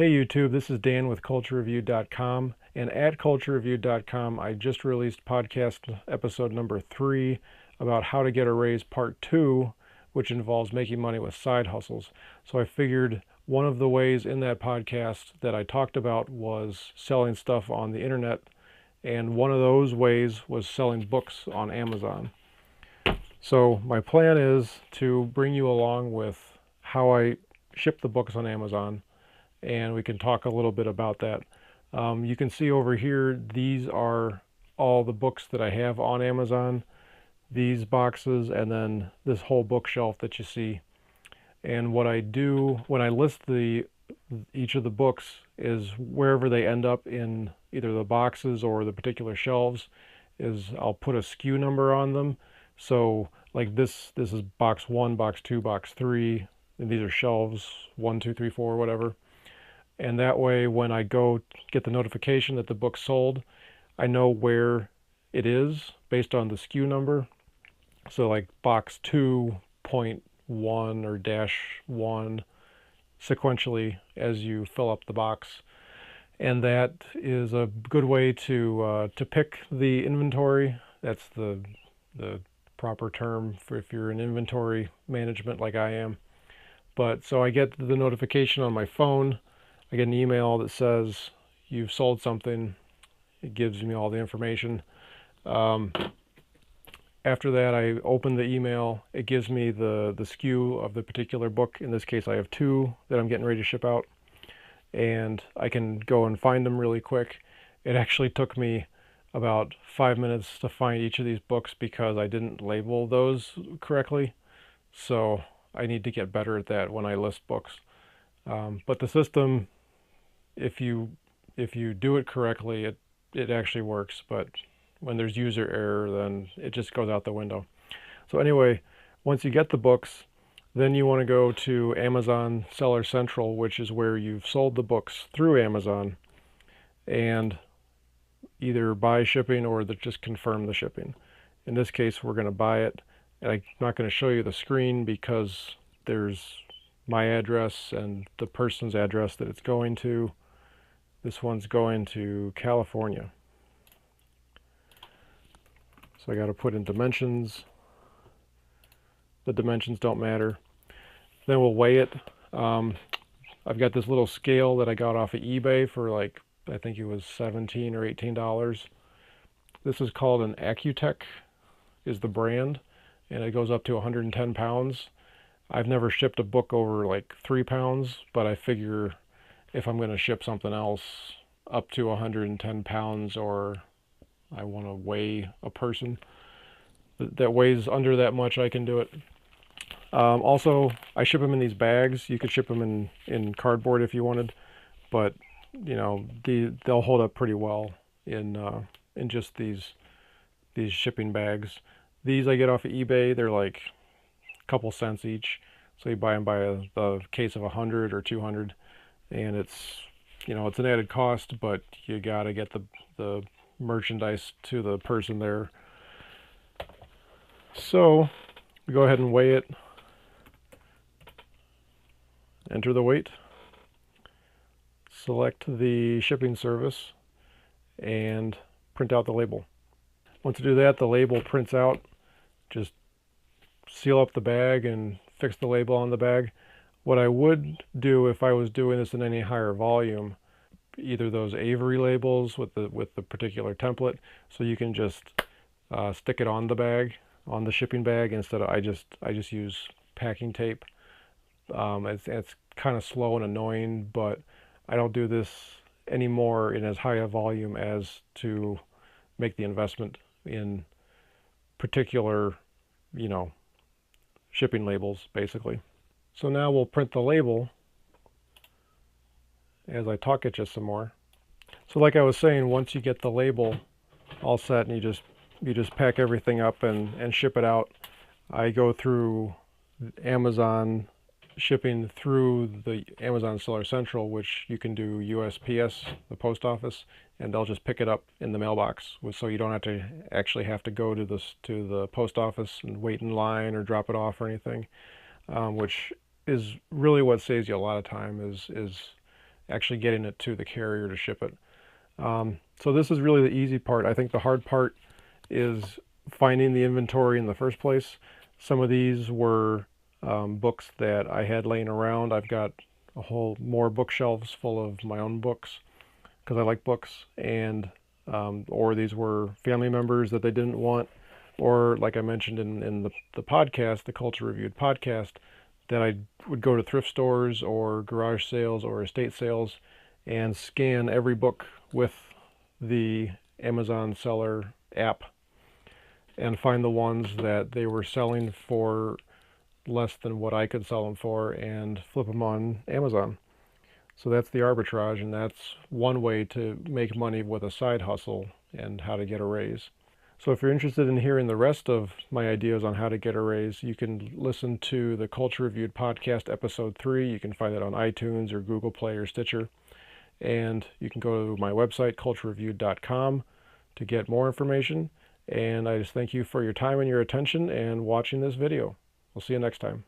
Hey YouTube, this is Dan with CultureReview.com, and at CultureReview.com I just released podcast episode number 3 about how to get a raise part 2, which involves making money with side hustles. So I figured one of the ways in that podcast that I talked about was selling stuff on the internet, and one of those ways was selling books on Amazon. So my plan is to bring you along with how I ship the books on Amazon, and we can talk a little bit about that. You can see over here, these are all the books that I have on Amazon, these boxes, and then this whole bookshelf that you see. And what I do when I list each of the books is wherever they end up in either the boxes or the particular shelves is I'll put a SKU number on them. So like this is box 1, box 2, box 3, and these are shelves 1, 2, 3, 4, whatever. And that way, when I go get the notification that the book's sold, I know where it is based on the SKU number. So like box 2.1 or dash 1 sequentially as you fill up the box. And that is a good way to pick the inventory. That's the proper term for if you're in inventory management like I am. But so I get the notification on my phone. I get an email that says you've sold something. It gives me all the information. After that, I open the email. It gives me the SKU of the particular book. In this case, I have 2 that I'm getting ready to ship out. And I can go and find them really quick. It actually took me about 5 minutes to find each of these books because I didn't label those correctly. So I need to get better at that when I list books. But the system, if you do it correctly, it actually works. But when there's user error, then it just goes out the window. So anyway, once you get the books, then you want to go to Amazon Seller Central, which is where you've sold the books through Amazon, and either buy shipping or just confirm the shipping. In this case, we're going to buy it. And I'm not going to show you the screen because there's my address and the person's address that it's going to. This one's going to California. So I got to put in dimensions. The dimensions don't matter. Then we'll weigh it. I've got this little scale that I got off of eBay for like, I think it was $17 or $18. This is called an Accutech, is the brand, and it goes up to 110 pounds. I've never shipped a book over like 3 pounds, but I figure if I'm going to ship something else up to 110 pounds, or I want to weigh a person that weighs under that much, I can do it. Also, I ship them in these bags. You could ship them in cardboard if you wanted, but you know, they'll hold up pretty well in just these shipping bags. These I get off of eBay. They're like a couple cents each. So you buy them by a case of 100 or 200, and it's, you know, it's an added cost, but you gotta get the merchandise to the person there. So we go ahead and weigh it. Enter the weight. Select the shipping service and print out the label. Once you do that, the label prints out. Just seal up the bag and fix the label on the bag. What I would do if I was doing this in any higher volume, either those Avery labels with the particular template, so you can just stick it on the bag, on the shipping bag, instead of I just use packing tape. It's kind of slow and annoying, but I don't do this anymore in as high a volume as to make the investment in particular, you know, shipping labels, basically. So now we'll print the label as I talk at you some more. So like I was saying, once you get the label all set and you just pack everything up and ship it out, I go through Amazon shipping through the Amazon Seller Central, which you can do USPS, the post office, and they'll just pick it up in the mailbox. So you don't actually have to go to the post office and wait in line or drop it off or anything, which is really what saves you a lot of time is actually getting it to the carrier to ship it. So this is really the easy part. I think the hard part is finding the inventory in the first place. Some of these were books that I had laying around. I've got a whole more bookshelves full of my own books because I like books, and or these were family members that they didn't want, or like I mentioned in the podcast, the Culture Reviewed podcast, that I would go to thrift stores or garage sales or estate sales and scan every book with the Amazon seller app and find the ones that they were selling for less than what I could sell them for and flip them on Amazon. So that's the arbitrage, and that's one way to make money with a side hustle and how to get a raise. So if you're interested in hearing the rest of my ideas on how to get a raise, you can listen to the Culture Reviewed podcast episode 3. You can find it on iTunes or Google Play or Stitcher. And you can go to my website, culturereviewed.com, to get more information. And I just thank you for your time and your attention and watching this video. We'll see you next time.